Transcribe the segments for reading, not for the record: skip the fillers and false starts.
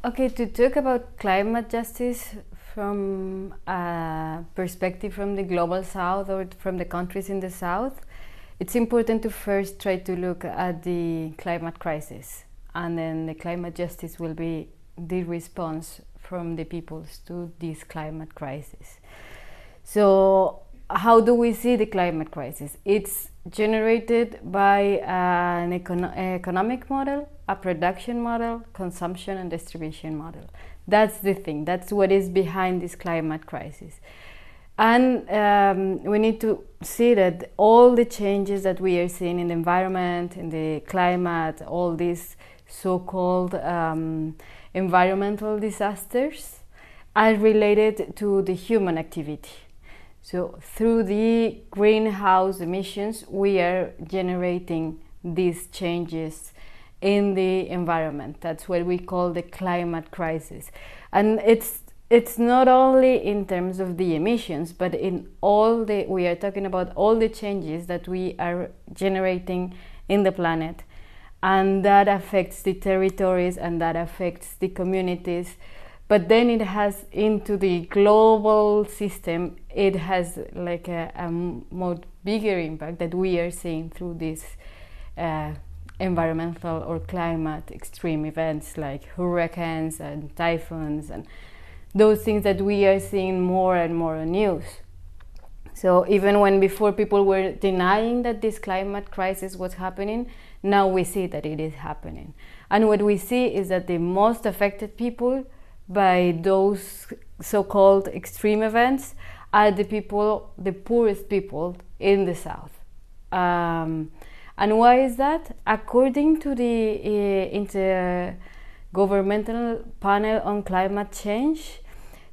Okay, to talk about climate justice from a perspective from the global south or from the countries in the south, it's important to first try to look at the climate crisis, and then the climate justice will be the response from the peoples to this climate crisis. So how do we see the climate crisis? It's generated by an economic model, a production model, consumption and distribution model. That's the thing, that's what is behind this climate crisis. And we need to see that all the changes that we are seeing in the environment, in the climate, all these so-called environmental disasters are related to the human activity. So through the greenhouse emissions, we are generating these changes in the environment. That's what we call the climate crisis. And it's not only in terms of the emissions, but in we are talking about all the changes that we are generating in the planet. And that affects the territories and that affects the communities. But then it has into the global system, it has like a more bigger impact that we are seeing through these environmental or climate extreme events like hurricanes and typhoons and those things that we are seeing more and more on news. So even when before people were denying that this climate crisis was happening, now we see that it is happening. And what we see is that the most affected people by those so-called extreme events are the poorest people in the south. And why is that? According to the Intergovernmental Panel on Climate Change,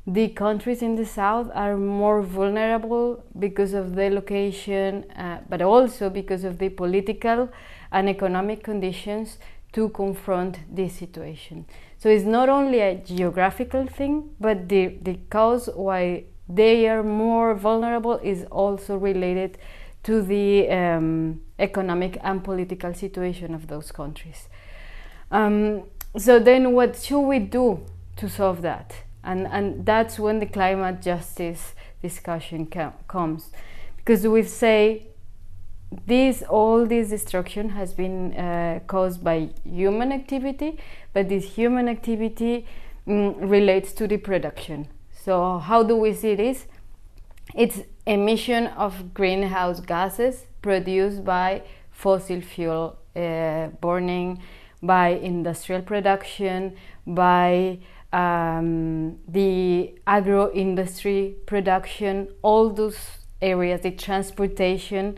the countries in the south are more vulnerable because of their location, but also because of the political and economic conditions to confront this situation. So it's not only a geographical thing, but the cause why they are more vulnerable is also related to the economic and political situation of those countries. So then what should we do to solve that? And that's when the climate justice discussion comes. Because we say all this destruction has been caused by human activity, but this human activity relates to the production. So how do we see this? It's emission of greenhouse gases produced by fossil fuel burning, by industrial production, by the agro-industry production, all those areas, the transportation.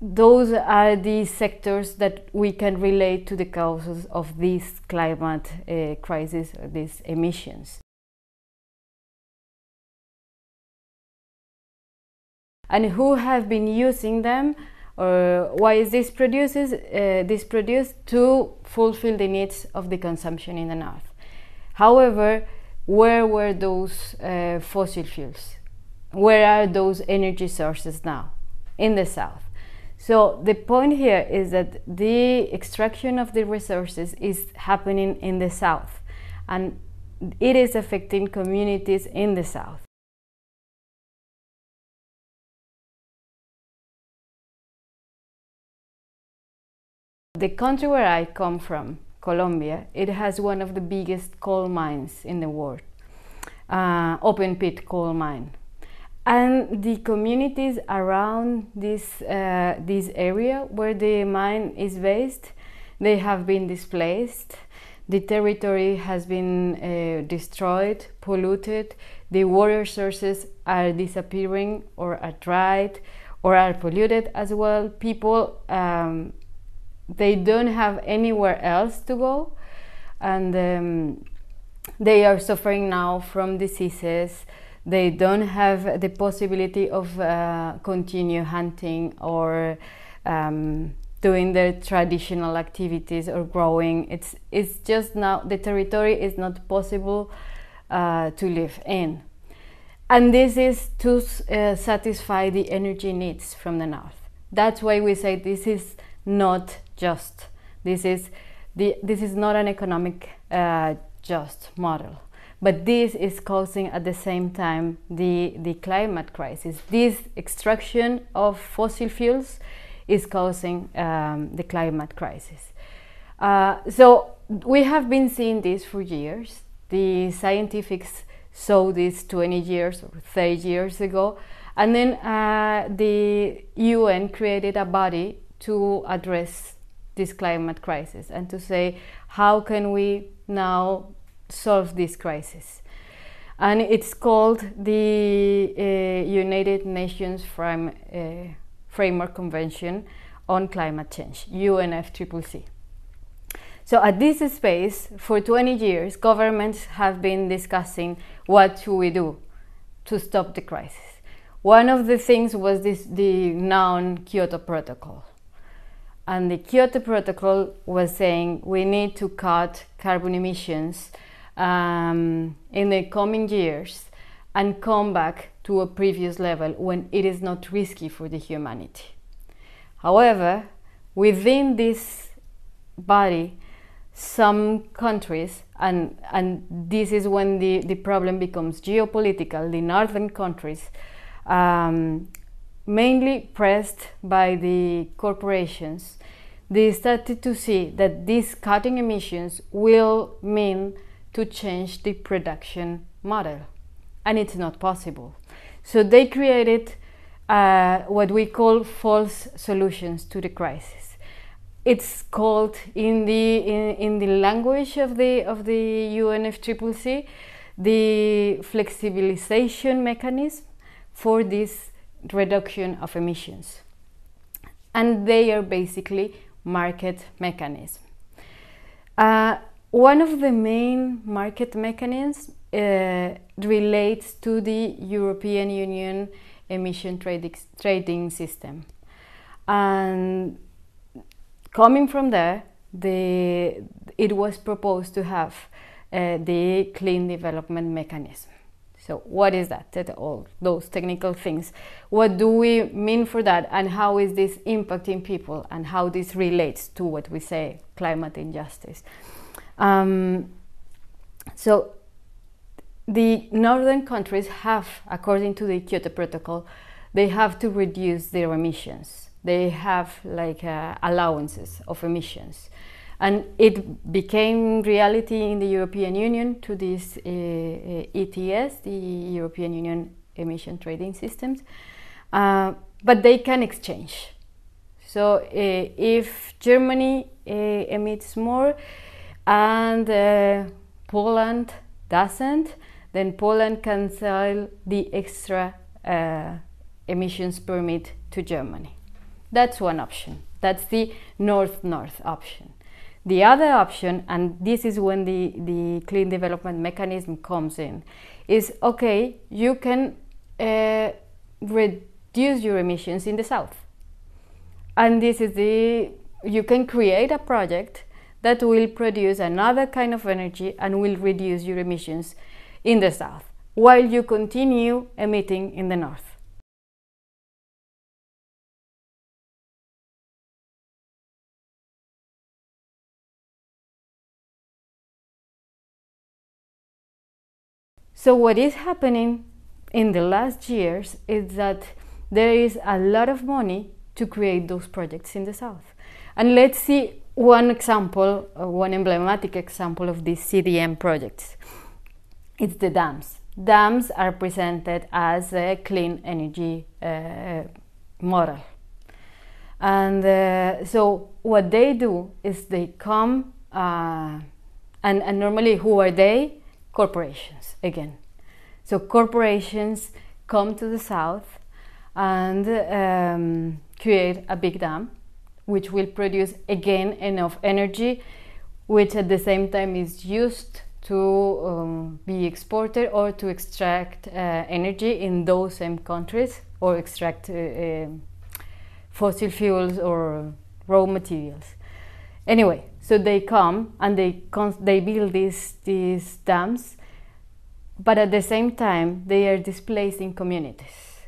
Those are the sectors that we can relate to the causes of this climate crisis, or these emissions. And who have been using them, or why is this produced to fulfill the needs of the consumption in the north. However, where were those fossil fuels? Where are those energy sources now? In the south. So the point here is that the extraction of the resources is happening in the south, and it is affecting communities in the south. The country where I come from, Colombia, it has one of the biggest coal mines in the world, open pit coal mine. And the communities around this area where the mine is based, they have been displaced. The territory has been destroyed, polluted. The water sources are disappearing or are dried or are polluted as well. People, they don't have anywhere else to go, and they are suffering now from diseases. They don't have the possibility of continue hunting or doing their traditional activities or growing. It's just now the territory is not possible to live in, and this is to satisfy the energy needs from the north. That's why we say this is not just. This is not an economic just model. But this is causing at the same time the climate crisis. This extraction of fossil fuels is causing the climate crisis. So we have been seeing this for years. The scientists saw this 20 years or 30 years ago, and then the UN created a body to address this climate crisis and to say, how can we now solve this crisis? And it's called the United Nations Framework Convention on Climate Change, UNFCCC. So at this space, for 20 years, governments have been discussing what should we do to stop the crisis. One of the things was the non-Kyoto Protocol. And the Kyoto Protocol was saying we need to cut carbon emissions in the coming years and come back to a previous level when it is not risky for the humanity. However, within this body, some countries, and this is when the problem becomes geopolitical, the northern countries, mainly pressed by the corporations, they started to see that these cutting emissions will mean to change the production model, and it's not possible. So they created what we call false solutions to the crisis. It's called in the language of the UNFCCC the flexibilization mechanism for this reduction of emissions, and they are basically market mechanisms. One of the main market mechanisms relates to the European Union emission trading system, and coming from there, it was proposed to have the clean development mechanism. So what is that? All those technical things. What do we mean for that, and how is this impacting people, and how this relates to what we say climate injustice? So the northern countries have, according to the Kyoto Protocol, they have to reduce their emissions. They have like allowances of emissions. And it became reality in the European Union to this ETS, the European Union Emission Trading Systems, but they can exchange. So if Germany emits more and Poland doesn't, then Poland can sell the extra emissions permit to Germany. That's one option. That's the north-north option. The other option, and this is when the clean development mechanism comes in, is okay, you can reduce your emissions in the south. And this is you can create a project that will produce another kind of energy and will reduce your emissions in the south, while you continue emitting in the north. So what is happening in the last years is that there is a lot of money to create those projects in the south. And let's see one example, one emblematic example of these CDM projects. It's the dams. Dams are presented as a clean energy model. And so what they do is they come, and normally who are they? Corporations again. So corporations come to the south and create a big dam, which will produce again enough energy, which at the same time is used to be exported or to extract energy in those same countries, or extract fossil fuels or raw materials. Anyway, so they come and they build these dams, but at the same time they are displacing communities.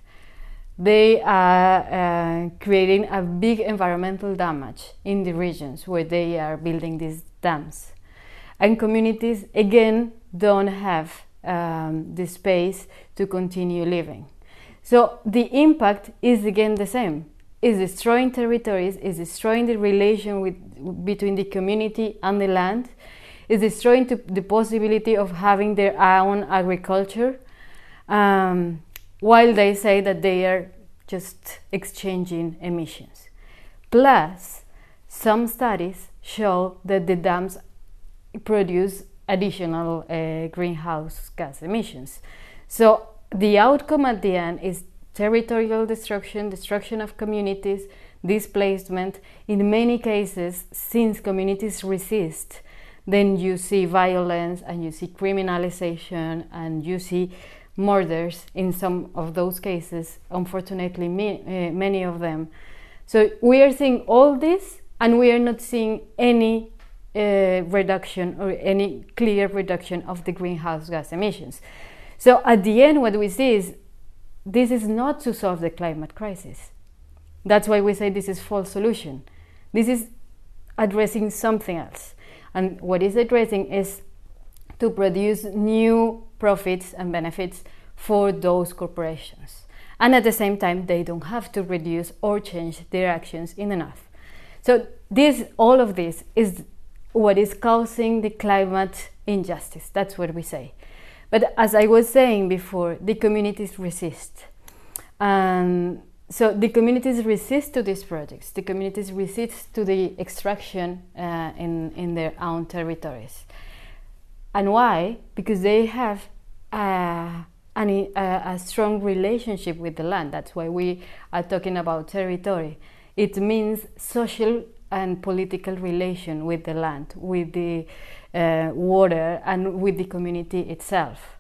They are creating a big environmental damage in the regions where they are building these dams. and communities again don't have the space to continue living. So the impact is again the same. Is destroying territories, is destroying the relation between the community and the land, is destroying the possibility of having their own agriculture, while they say that they are just exchanging emissions. Plus, some studies show that the dams produce additional greenhouse gas emissions. So the outcome at the end is territorial destruction of communities, displacement. In many cases, since communities resist, then you see violence and you see criminalization and you see murders in some of those cases, unfortunately many of them. So we are seeing all this and we are not seeing any reduction or any clear reduction of the greenhouse gas emissions. So at the end what we see is this is not to solve the climate crisis. That's why we say this is false solution. This is addressing something else. And what it's addressing is to produce new profits and benefits for those corporations. And at the same time, they don't have to reduce or change their actions in enough. So all of this is what is causing the climate injustice. That's what we say. But as I was saying before, the communities resist. So the communities resist to these projects. The communities resist to the extraction in their own territories. And why? Because they have a strong relationship with the land. That's why we are talking about territory. It means social and political relation with the land, with the water, and with the community itself.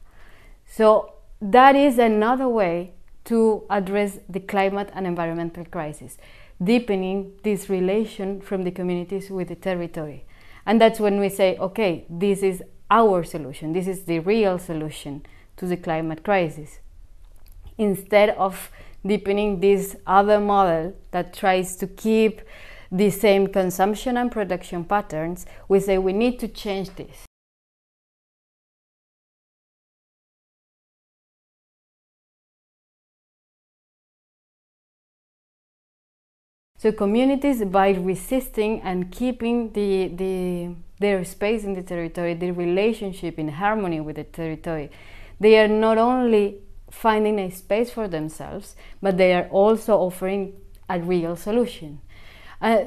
So that is another way to address the climate and environmental crisis, deepening this relation from the communities with the territory. And that's when we say, okay, this is our solution, this is the real solution to the climate crisis. Instead of deepening this other model that tries to keep the same consumption and production patterns, we say we need to change this. So communities, by resisting and keeping their space in the territory, their relationship in harmony with the territory, they are not only finding a space for themselves, but they are also offering a real solution.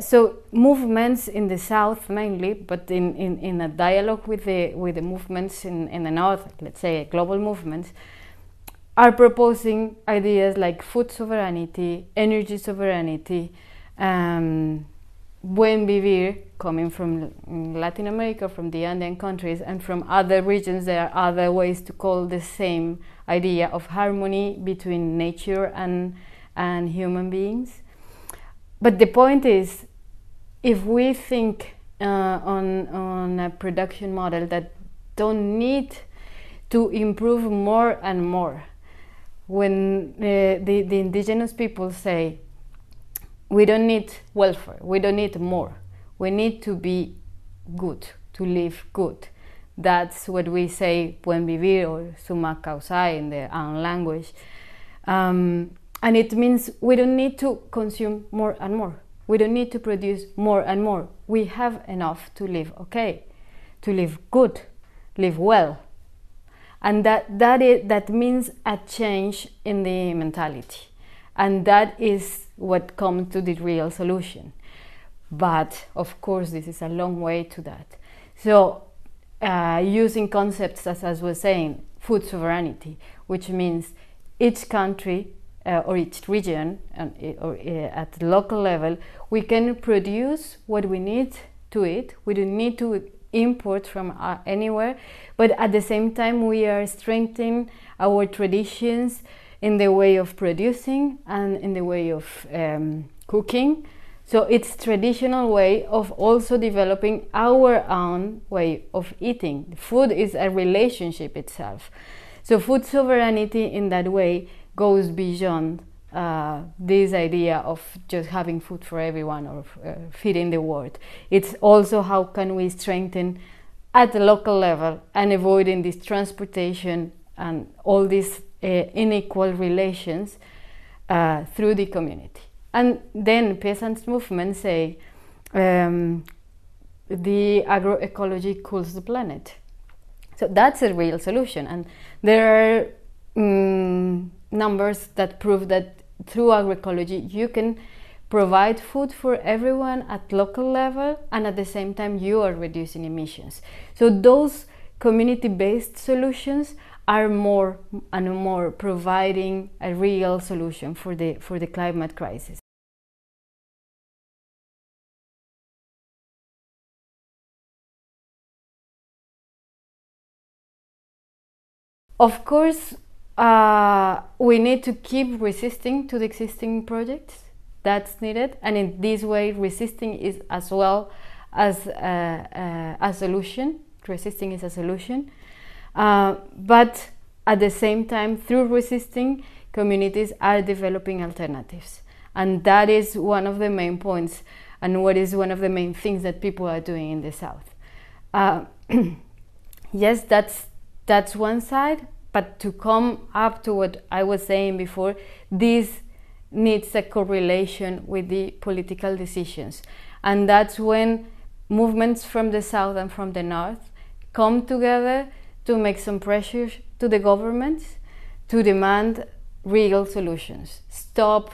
So movements in the south mainly, but in a dialogue with the movements in the north, let's say global movements, are proposing ideas like food sovereignty, energy sovereignty, buen vivir, coming from Latin America, from the Andean countries, and from other regions. There are other ways to call the same idea of harmony between nature and human beings. But the point is, if we think on a production model that don't need to improve more and more, when the indigenous people say, we don't need welfare, we don't need more, we need to be good, to live good. That's what we say buen vivir or summa causae in their own language. And it means we don't need to consume more and more. We don't need to produce more and more. We have enough to live okay, to live good, live well. And that means a change in the mentality. And that is what comes to the real solution. But of course, this is a long way to that. So using concepts, as I was saying, food sovereignty, which means each country or each region or at the local level, we can produce what we need to eat. We don't need to import from anywhere, but at the same time we are strengthening our traditions in the way of producing and in the way of cooking. So it's traditional way of also developing our own way of eating. Food is a relationship itself. So food sovereignty in that way goes beyond this idea of just having food for everyone or feeding the world. It's also how can we strengthen at the local level and avoiding this transportation and all these unequal relations through the community. And then peasants' movements say the agroecology cools the planet. So that's a real solution, and there are numbers that prove that through agroecology you can provide food for everyone at local level, and at the same time you are reducing emissions. So those community-based solutions are more and more providing a real solution for the climate crisis. Of course, we need to keep resisting to the existing projects. That's needed, and in this way resisting is as well as a solution. Resisting is a solution, but at the same time, through resisting, communities are developing alternatives, and that is one of the main points and what is one of the main things that people are doing in the South. Yes, that's one side, but to come up to what I was saying before, this needs a correlation with the political decisions, and that's when movements from the South and from the North come together to make some pressure to the governments to demand real solutions. Stop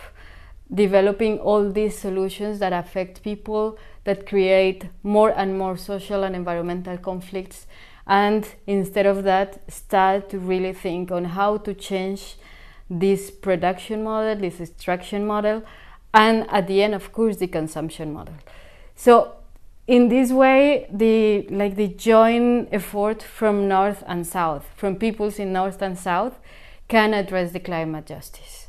developing all these solutions that affect people, that create more and more social and environmental conflicts, and instead of that start to really think on how to change this production model, this extraction model, and at the end, of course, the consumption model. So in this way, the joint effort from North and South, from peoples in North and South, can address the climate justice.